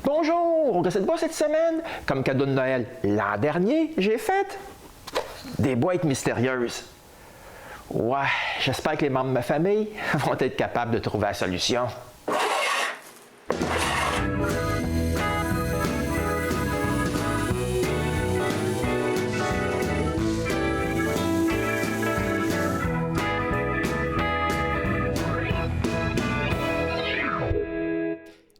Bonjour! Recette pas cette semaine? Comme cadeau de Noël l'an dernier, j'ai fait des boîtes mystérieuses. Ouais, j'espère que les membres de ma famille vont être capables de trouver la solution.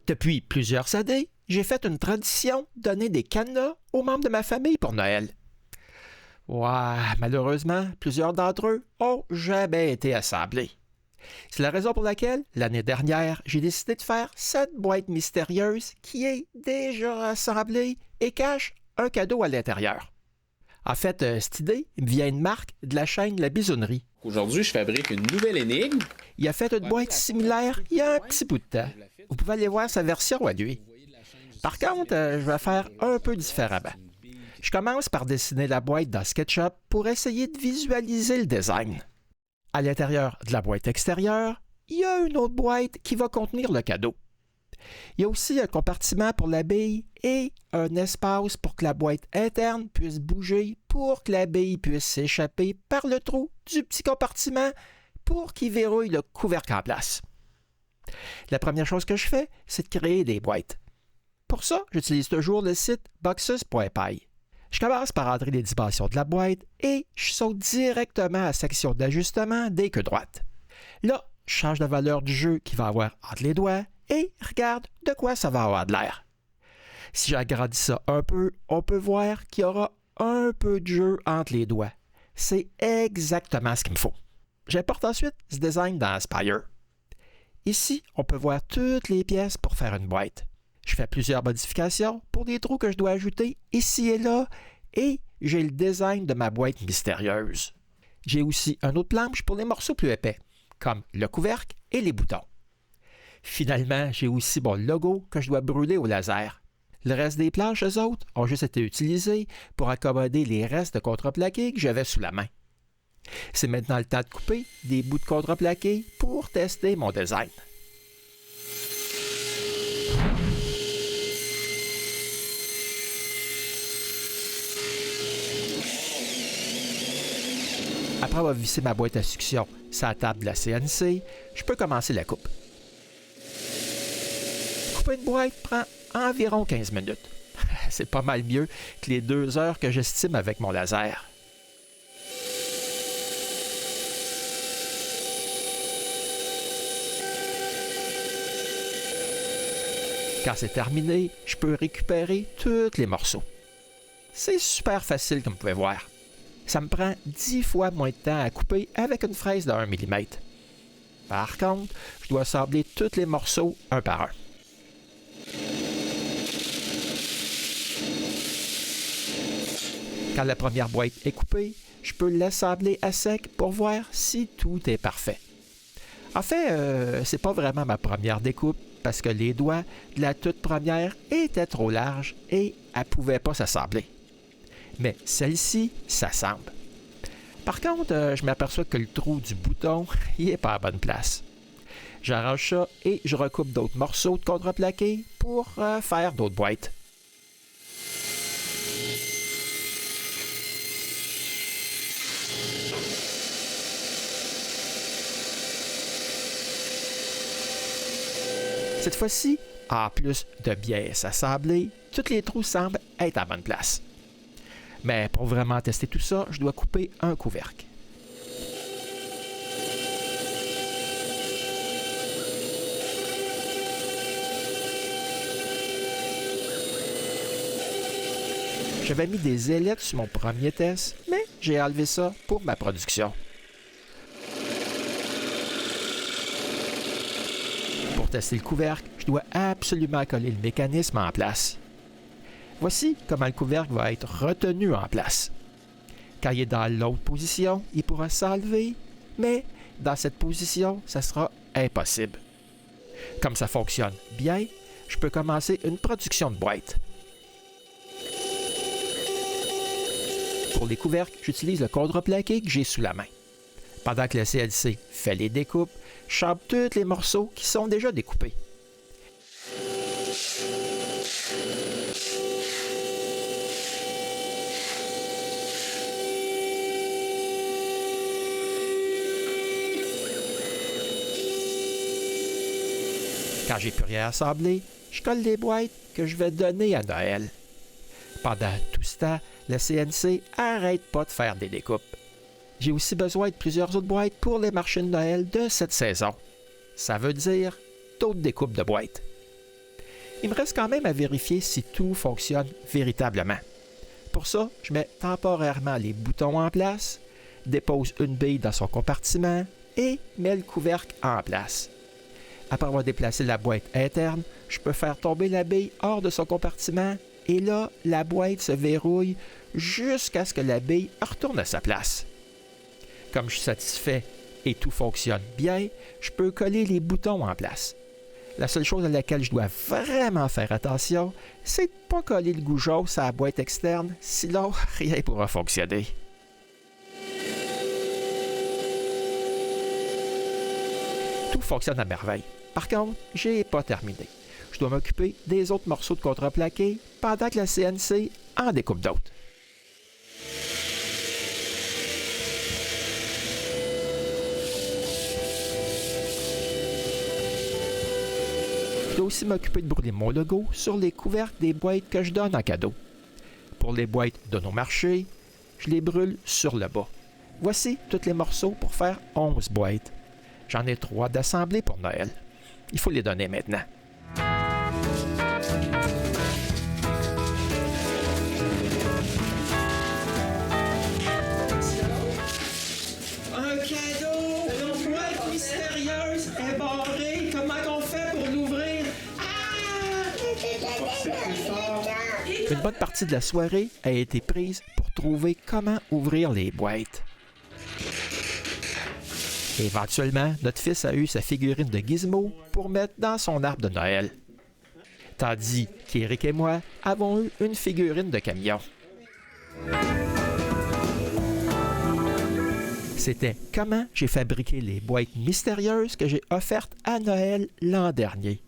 Depuis plusieurs années, j'ai fait une tradition de donner des cadenas aux membres de ma famille pour Noël. Ouais, malheureusement, plusieurs d'entre eux ont jamais été assemblés. C'est la raison pour laquelle, l'année dernière, j'ai décidé de faire cette boîte mystérieuse qui est déjà assemblée et cache un cadeau à l'intérieur. En fait, cette idée me vient de Marc de la chaîne La Bisonnerie. Aujourd'hui, je fabrique une nouvelle énigme. Il a fait une boîte similaire il y a un petit bout de temps. Vous pouvez aller voir sa version à lui. Par contre, je vais faire un peu différemment. Je commence par dessiner la boîte dans SketchUp pour essayer de visualiser le design. À l'intérieur de la boîte extérieure, il y a une autre boîte qui va contenir le cadeau. Il y a aussi un compartiment pour la bille et un espace pour que la boîte interne puisse bouger pour que la bille puisse s'échapper par le trou du petit compartiment pour qu'il verrouille le couvercle en place. La première chose que je fais, c'est de créer des boîtes. Pour ça, j'utilise toujours le site boxes.py. Je commence par entrer les dimensions de la boîte et je saute directement à la section d'ajustement des queues droites. Là, je change la valeur du jeu qu'il va avoir entre les doigts et regarde de quoi ça va avoir de l'air. Si j'agrandis ça un peu, on peut voir qu'il y aura un peu de jeu entre les doigts. C'est exactement ce qu'il me faut. J'importe ensuite ce design dans Aspire. Ici, on peut voir toutes les pièces pour faire une boîte. Je fais plusieurs modifications pour des trous que je dois ajouter ici et là, et j'ai le design de ma boîte mystérieuse. J'ai aussi une autre planche pour les morceaux plus épais, comme le couvercle et les boutons. Finalement, j'ai aussi mon logo que je dois brûler au laser. Le reste des planches, eux autres, ont juste été utilisées pour accommoder les restes de contreplaqué que j'avais sous la main. C'est maintenant le temps de couper des bouts de contreplaqué pour tester mon design. Après avoir vissé ma boîte à succion sur la table de la CNC, je peux commencer la coupe. Couper une boîte prend environ 15 minutes. C'est pas mal mieux que les 2 heures que j'estime avec mon laser. Quand c'est terminé, je peux récupérer tous les morceaux. C'est super facile comme vous pouvez voir. Ça me prend 10 fois moins de temps à couper avec une fraise de 1 mm. Par contre, je dois assembler tous les morceaux un par un. Quand la première boîte est coupée, je peux l'assembler à sec pour voir si tout est parfait. En fait, c'est pas vraiment ma première découpe parce que les doigts de la toute première étaient trop larges et elle ne pouvait pas s'assembler. Mais celle-ci s'assemble. Par contre, je m'aperçois que le trou du bouton n'est pas à bonne place. J'arrange ça et je recoupe d'autres morceaux de contreplaqué pour faire d'autres boîtes. Cette fois-ci, en plus de bien s'assembler, tous les trous semblent être à bonne place. Mais pour vraiment tester tout ça, je dois couper un couvercle. J'avais mis des ailettes sur mon premier test, mais j'ai enlevé ça pour ma production. Pour tester le couvercle, je dois absolument coller le mécanisme en place. Voici comment le couvercle va être retenu en place. Quand il est dans l'autre position, il pourra s'enlever, mais dans cette position, ça sera impossible. Comme ça fonctionne bien, je peux commencer une production de boîte. Pour les couvercles, j'utilise le contreplaqué que j'ai sous la main. Pendant que le CNC fait les découpes, je chambre tous les morceaux qui sont déjà découpés. Quand j'ai plus rien à assembler, je colle les boîtes que je vais donner à Noël. Pendant tout ce temps, le CNC arrête pas de faire des découpes. J'ai aussi besoin de plusieurs autres boîtes pour les marchés de Noël de cette saison. Ça veut dire d'autres découpes de boîtes. Il me reste quand même à vérifier si tout fonctionne véritablement. Pour ça, je mets temporairement les boutons en place, dépose une bille dans son compartiment et mets le couvercle en place. Après avoir déplacé la boîte interne, je peux faire tomber la bille hors de son compartiment et là, la boîte se verrouille jusqu'à ce que la bille retourne à sa place. Comme je suis satisfait et tout fonctionne bien, je peux coller les boutons en place. La seule chose à laquelle je dois vraiment faire attention, c'est de ne pas coller le goujon sur la boîte externe, sinon rien ne pourra fonctionner. Tout fonctionne à merveille. Par contre, j'ai pas terminé. Je dois m'occuper des autres morceaux de contreplaqué pendant que la CNC en découpe d'autres. Je dois aussi m'occuper de brûler mon logo sur les couvercles des boîtes que je donne en cadeau. Pour les boîtes de nos marchés, je les brûle sur le bas. Voici tous les morceaux pour faire 11 boîtes. J'en ai 3 d'assemblés pour Noël. Il faut les donner maintenant. Un cadeau! Une boîte mystérieuse est barrée. Comment on fait pour l'ouvrir? Une bonne partie de la soirée a été prise pour trouver comment ouvrir les boîtes. Éventuellement, notre fils a eu sa figurine de Gizmo pour mettre dans son arbre de Noël. Tandis qu'Éric et moi avons eu une figurine de camion. C'était comment j'ai fabriqué les boîtes mystérieuses que j'ai offertes à Noël l'an dernier.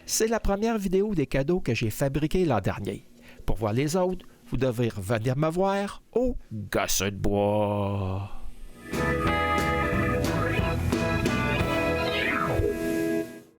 C'est la première vidéo des cadeaux que j'ai fabriqués l'an dernier. Pour voir les autres, vous devrez revenir me voir au Gosseux de bois.